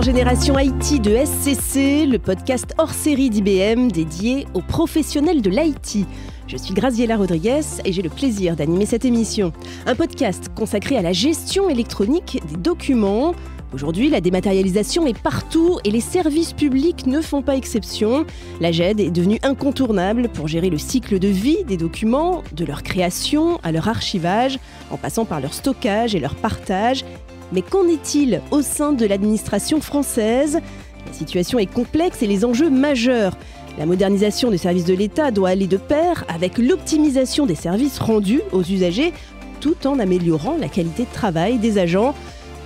Génération IT de SCC, le podcast hors série d'IBM dédié aux professionnels de l'IT. Je suis Graziella Rodriguez et j'ai le plaisir d'animer cette émission. Un podcast consacré à la gestion électronique des documents. Aujourd'hui, la dématérialisation est partout et les services publics ne font pas exception. La GED est devenue incontournable pour gérer le cycle de vie des documents, de leur création à leur archivage, en passant par leur stockage et leur partage. Mais qu'en est-il au sein de l'administration française ? La situation est complexe et les enjeux majeurs. La modernisation des services de l'État doit aller de pair avec l'optimisation des services rendus aux usagers, tout en améliorant la qualité de travail des agents.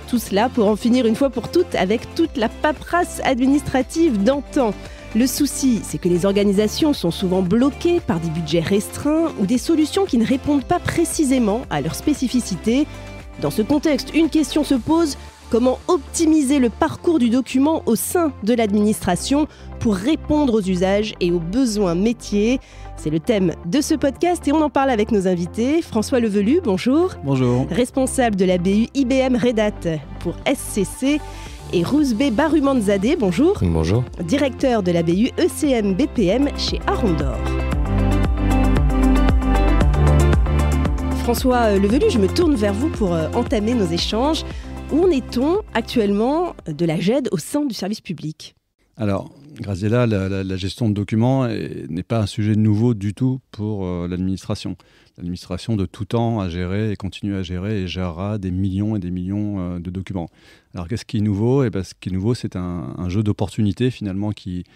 Tout cela pour en finir une fois pour toutes avec toute la paperasse administrative d'antan. Le souci, c'est que les organisations sont souvent bloquées par des budgets restreints ou des solutions qui ne répondent pas précisément à leurs spécificités. Dans ce contexte, une question se pose: comment optimiser le parcours du document au sein de l'administration pour répondre aux usages et aux besoins métiers ? C'est le thème de ce podcast et on en parle avec nos invités. François Levelu, bonjour. Bonjour. Responsable de la BU IBM Red Hat pour SCC. Et Rouzbeh Barumandzadeh, bonjour. Bonjour. Directeur de la BU ECM BPM chez Arondor. François Levelu, je me tourne vers vous pour entamer nos échanges. Où en est-on actuellement de la GED au sein du service public ? Alors, Graziella, la gestion de documents n'est pas un sujet nouveau du tout pour l'administration. L'administration de tout temps a géré et continue à gérer et gérera des millions et des millions de documents. Alors, qu'est-ce qui est nouveau ? Ce qui est nouveau, c'est un jeu d'opportunités finalement qui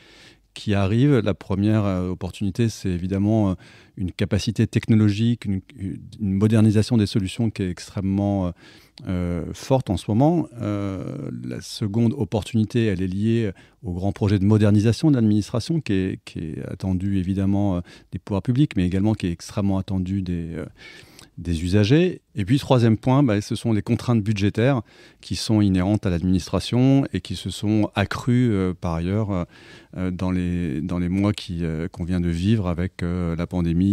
arrive. La première opportunité, c'est évidemment une capacité technologique, une modernisation des solutions qui est extrêmement forte en ce moment. La seconde opportunité, elle est liée au grand projet de modernisation de l'administration qui est attendu évidemment des pouvoirs publics, mais également qui est extrêmement attendu des usagers. Et puis, troisième point, ce sont les contraintes budgétaires qui sont inhérentes à l'administration et qui se sont accrues par ailleurs dans les mois qu'on vient de vivre avec la pandémie,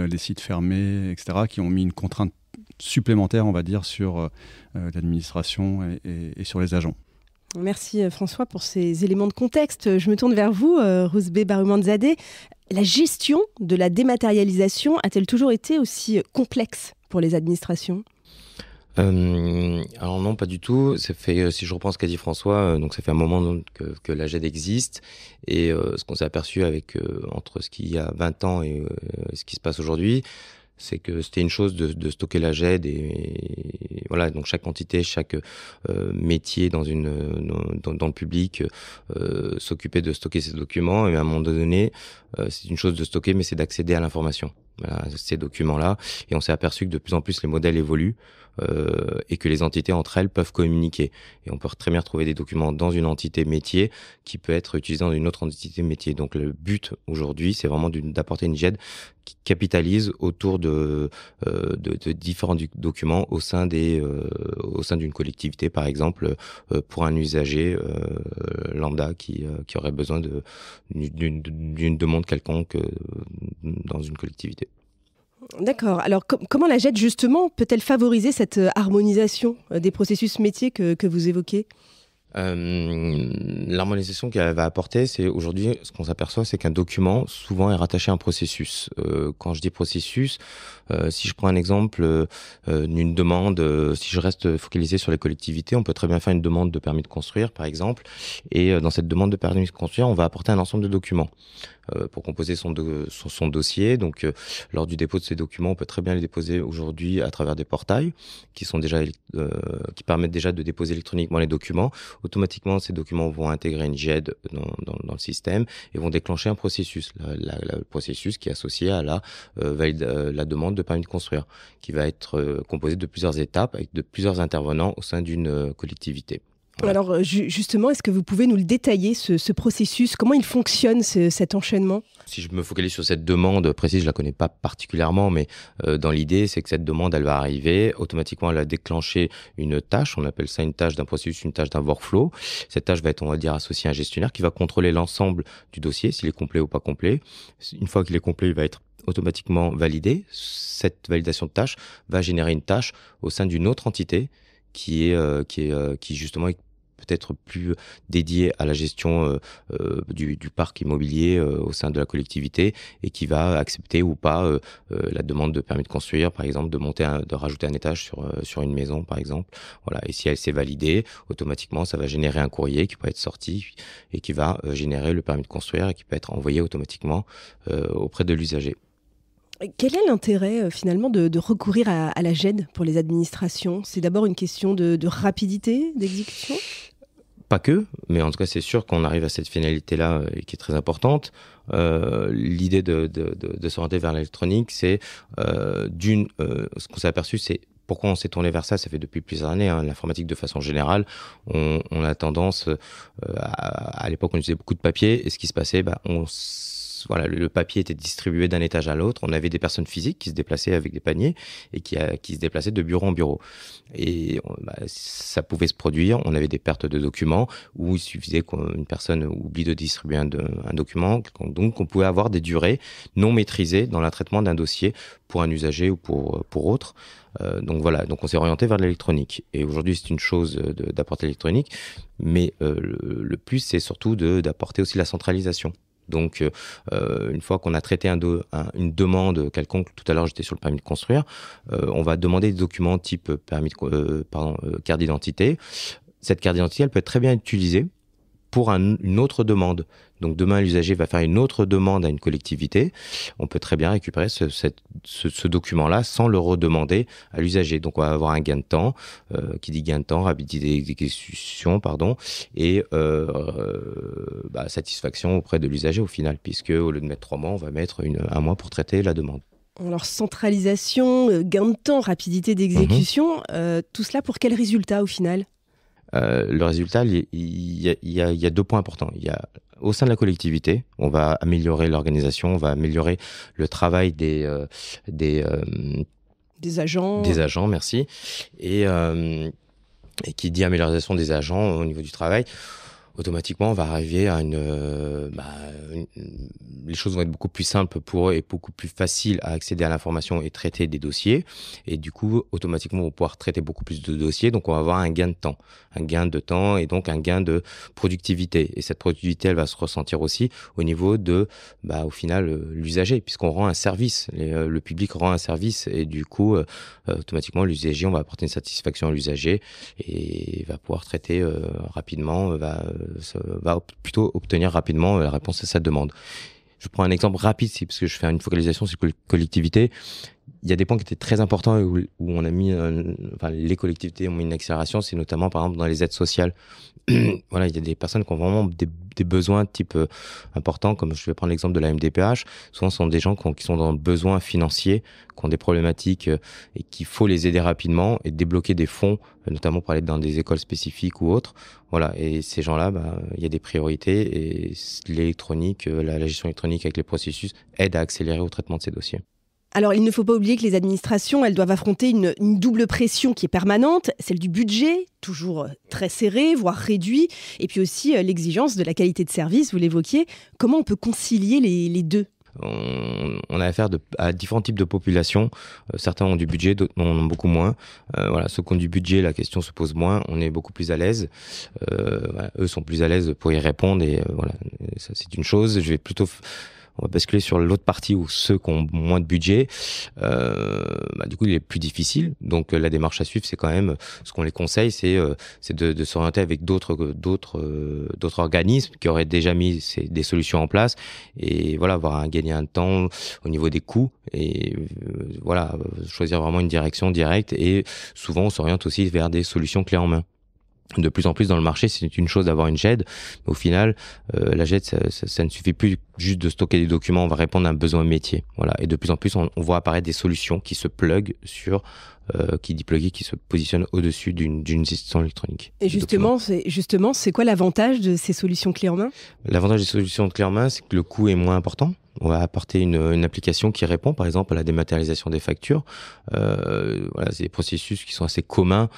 les sites fermés, etc., qui ont mis une contrainte supplémentaire, on va dire, sur l'administration et sur les agents. Merci François pour ces éléments de contexte. Je me tourne vers vous, Rouzbeh Barumandzadeh. La gestion de la dématérialisation a-t-elle toujours été aussi complexe pour les administrations ? Alors non, pas du tout. Ça fait, si je reprends ce qu'a dit François, donc ça fait un moment que la GED existe et ce qu'on s'est aperçu avec entre ce qu'il y a 20 ans et ce qui se passe aujourd'hui, c'est que c'était une chose de stocker la GED et voilà, donc chaque entité, chaque métier dans le public s'occupait de stocker ces documents et à un moment donné, c'est une chose de stocker, mais c'est d'accéder à l'information. Voilà, ces documents-là, et on s'est aperçu que de plus en plus les modèles évoluent et que les entités entre elles peuvent communiquer. Et on peut très bien retrouver des documents dans une entité métier qui peut être utilisé dans une autre entité métier. Donc le but aujourd'hui, c'est vraiment d'apporter une GED qui capitalise autour de différents documents au sein d'une collectivité, par exemple, pour un usager lambda qui aurait besoin d'une demande quelconque dans une collectivité. D'accord. Alors, comment la GED, justement, peut-elle favoriser cette harmonisation des processus métiers que vous évoquez ? L'harmonisation qu'elle va apporter, c'est aujourd'hui, ce qu'on s'aperçoit, c'est qu'un document, souvent, est rattaché à un processus. Quand je dis processus, si je prends un exemple d'une demande, si je reste focalisé sur les collectivités, on peut très bien faire une demande de permis de construire, par exemple, et dans cette demande de permis de construire, on va apporter un ensemble de documents pour composer son dossier. Donc, lors du dépôt de ces documents, on peut très bien les déposer aujourd'hui à travers des portails qui permettent déjà de déposer électroniquement les documents. Automatiquement, ces documents vont intégrer une GED dans le système et vont déclencher un processus. Le processus qui est associé à la demande de permis de construire, qui va être composé de plusieurs étapes avec de plusieurs intervenants au sein d'une collectivité. Voilà. Alors justement, est-ce que vous pouvez nous le détailler, ce processus ? Comment il fonctionne, cet enchaînement ? Si je me focalise sur cette demande précise, je ne la connais pas particulièrement, mais dans l'idée, c'est que cette demande, elle va arriver. Automatiquement, elle va déclencher une tâche. On appelle ça une tâche d'un processus, une tâche d'un workflow. Cette tâche va être, on va dire, associée à un gestionnaire qui va contrôler l'ensemble du dossier, s'il est complet ou pas complet. Une fois qu'il est complet, il va être automatiquement validé. Cette validation de tâche va générer une tâche au sein d'une autre entité qui justement est peut-être plus dédié à la gestion du parc immobilier au sein de la collectivité et qui va accepter ou pas la demande de permis de construire, par exemple, de rajouter un étage sur une maison, par exemple. Voilà. Et si elle s'est validée, automatiquement, ça va générer un courrier qui peut être sorti et qui va générer le permis de construire et qui peut être envoyé automatiquement auprès de l'usager. Quel est l'intérêt finalement de recourir à la GED pour les administrations ? C'est d'abord une question de rapidité d'exécution ? Pas que, mais en tout cas c'est sûr qu'on arrive à cette finalité-là qui est très importante. L'idée de s'orienter vers l'électronique, c'est ce qu'on s'est aperçu, c'est pourquoi on s'est tourné vers ça. Ça fait depuis plusieurs années, l'informatique de façon générale, on a tendance, à l'époque on utilisait beaucoup de papier, et ce qui se passait, voilà, le papier était distribué d'un étage à l'autre. On avait des personnes physiques qui se déplaçaient avec des paniers et qui se déplaçaient de bureau en bureau. Et ça pouvait se produire. On avait des pertes de documents où il suffisait qu'une personne oublie de distribuer un document. Donc, on pouvait avoir des durées non maîtrisées dans le traitement d'un dossier pour un usager ou pour autre. Donc voilà, donc on s'est orienté vers l'électronique. Et aujourd'hui, c'est une chose d'apporter l'électronique, mais le plus, c'est surtout d'apporter aussi la centralisation. Donc, une fois qu'on a traité une demande quelconque, tout à l'heure j'étais sur le permis de construire, on va demander des documents type carte d'identité. Cette carte d'identité, elle peut être très bien utilisée pour une autre demande. Donc demain, l'usager va faire une autre demande à une collectivité. On peut très bien récupérer ce document-là sans le redemander à l'usager. Donc on va avoir un gain de temps, qui dit gain de temps, rapidité d'exécution, et satisfaction auprès de l'usager au final, puisque au lieu de mettre 3 mois, on va mettre un mois pour traiter la demande. Alors centralisation, gain de temps, rapidité d'exécution, tout cela pour quel résultat au final ? Le résultat, il y a 2 points importants. Il y a au sein de la collectivité, on va améliorer l'organisation, on va améliorer le travail des agents. Des agents, merci. Et qui dit amélioration des agents au niveau du travail, automatiquement, on va arriver à les choses vont être beaucoup plus simples pour eux et beaucoup plus faciles à accéder à l'information et traiter des dossiers. Et du coup, automatiquement, on va pouvoir traiter beaucoup plus de dossiers. Donc, on va avoir un gain de temps et donc un gain de productivité. Et cette productivité, elle va se ressentir aussi au niveau de, au final, l'usager, puisqu'on rend un service. Le public rend un service et du coup, automatiquement, l'usager, on va apporter une satisfaction à l'usager et va pouvoir traiter rapidement, va plutôt obtenir rapidement la réponse à sa demande. Je prends un exemple rapide, parce que je fais une focalisation sur collectivité. Il y a des points qui étaient très importants où on a mis, les collectivités ont mis une accélération, c'est notamment par exemple dans les aides sociales. Voilà, il y a des personnes qui ont vraiment des besoins type importants, comme je vais prendre l'exemple de la MDPH. Souvent, ce sont des gens qui sont dans le besoin financier, qui ont des problématiques et qu'il faut les aider rapidement et débloquer des fonds, notamment pour aller dans des écoles spécifiques ou autres. Voilà, et ces gens-là, il y a des priorités et l'électronique, la gestion électronique avec les processus aide à accélérer au traitement de ces dossiers. Alors, il ne faut pas oublier que les administrations, elles doivent affronter une double pression qui est permanente, celle du budget, toujours très serré, voire réduit, et puis aussi l'exigence de la qualité de service, vous l'évoquiez. Comment on peut concilier les deux ? On a affaire à différents types de populations. Certains ont du budget, d'autres en ont beaucoup moins. Ceux qui ont du budget, la question se pose moins. On est beaucoup plus à l'aise. Eux sont plus à l'aise pour y répondre. Et ça, c'est une chose. On va basculer sur l'autre partie où ceux qui ont moins de budget, du coup, il est plus difficile. Donc, la démarche à suivre, c'est quand même, ce qu'on les conseille, c'est de s'orienter avec d'autres organismes qui auraient déjà mis des solutions en place et gagner un temps au niveau des coûts et choisir vraiment une direction directe. Et souvent, on s'oriente aussi vers des solutions clés en main. De plus en plus dans le marché, c'est une chose d'avoir une GED, mais au final, la GED, ça ne suffit plus juste de stocker des documents, on va répondre à un besoin métier. Voilà. Et de plus en plus, on voit apparaître des solutions qui se pluguent qui se positionnent au-dessus d'une gestion électronique. Et justement, c'est quoi l'avantage de ces solutions clés en main ? L'avantage des solutions clés en main, c'est que le coût est moins important. On va apporter une application qui répond, par exemple, à la dématérialisation des factures. C'est des processus qui sont assez communs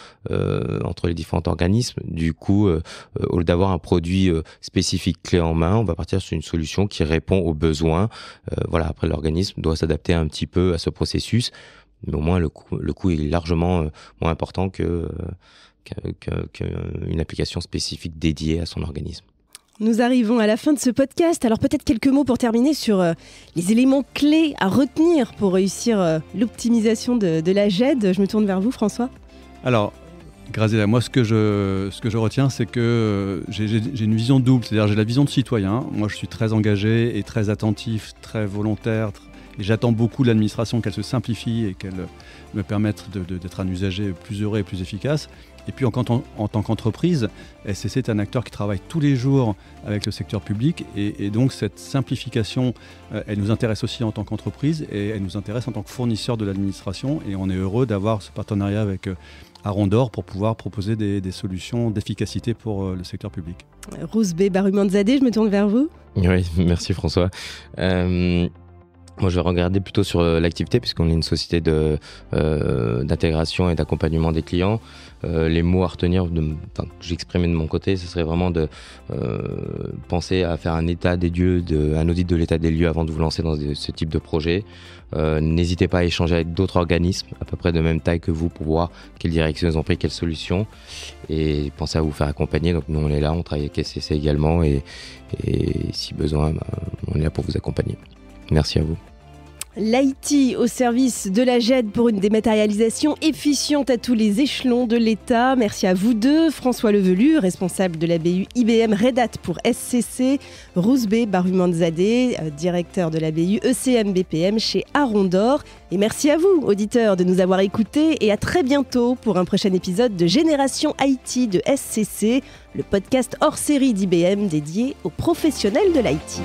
entre les différents organismes. Du coup, au lieu d'avoir un produit spécifique clé en main, on va partir sur une solution qui répond aux besoins. Après, l'organisme doit s'adapter un petit peu à ce processus Mais au moins, le coût est largement moins important qu'une application spécifique dédiée à son organisme. Nous arrivons à la fin de ce podcast. Alors peut-être quelques mots pour terminer sur les éléments clés à retenir pour réussir l'optimisation de la GED. Je me tourne vers vous, François. Alors, Graziella, moi ce que je retiens, c'est que j'ai une vision double. C'est-à-dire j'ai la vision de citoyen. Moi je suis très engagé et très attentif, très volontaire. Et j'attends beaucoup de l'administration qu'elle se simplifie et qu'elle me permette d'être un usager plus heureux et plus efficace. Et puis en tant qu'entreprise, SCC est un acteur qui travaille tous les jours avec le secteur public et donc cette simplification, elle nous intéresse aussi en tant qu'entreprise et elle nous intéresse en tant que fournisseur de l'administration et on est heureux d'avoir ce partenariat avec Arondor pour pouvoir proposer des solutions d'efficacité pour le secteur public. Rouzbeh Barumanzadeh, je me tourne vers vous. Oui, merci François. Moi, je vais regarder plutôt sur l'activité, puisqu'on est une société d'intégration et d'accompagnement des clients. Les mots à retenir, que j'ai exprimé de mon côté, ce serait vraiment de penser à faire un état des lieux, un audit de l'état des lieux avant de vous lancer dans ce type de projet. N'hésitez pas à échanger avec d'autres organismes à peu près de même taille que vous pour voir quelle direction ils ont pris, quelle solution. Et pensez à vous faire accompagner. Donc nous, on est là, on travaille avec SCC également et si besoin, on est là pour vous accompagner. Merci à vous. L'IT au service de la GED pour une dématérialisation efficiente à tous les échelons de l'État. Merci à vous deux. François Levelu, responsable de la BU IBM Red Hat pour SCC. Rouzbeh Barumanzadeh, directeur de la BU ECM BPM chez Arondor. Et merci à vous, auditeurs, de nous avoir écoutés. Et à très bientôt pour un prochain épisode de Génération IT de SCC, le podcast hors série d'IBM dédié aux professionnels de l'IT.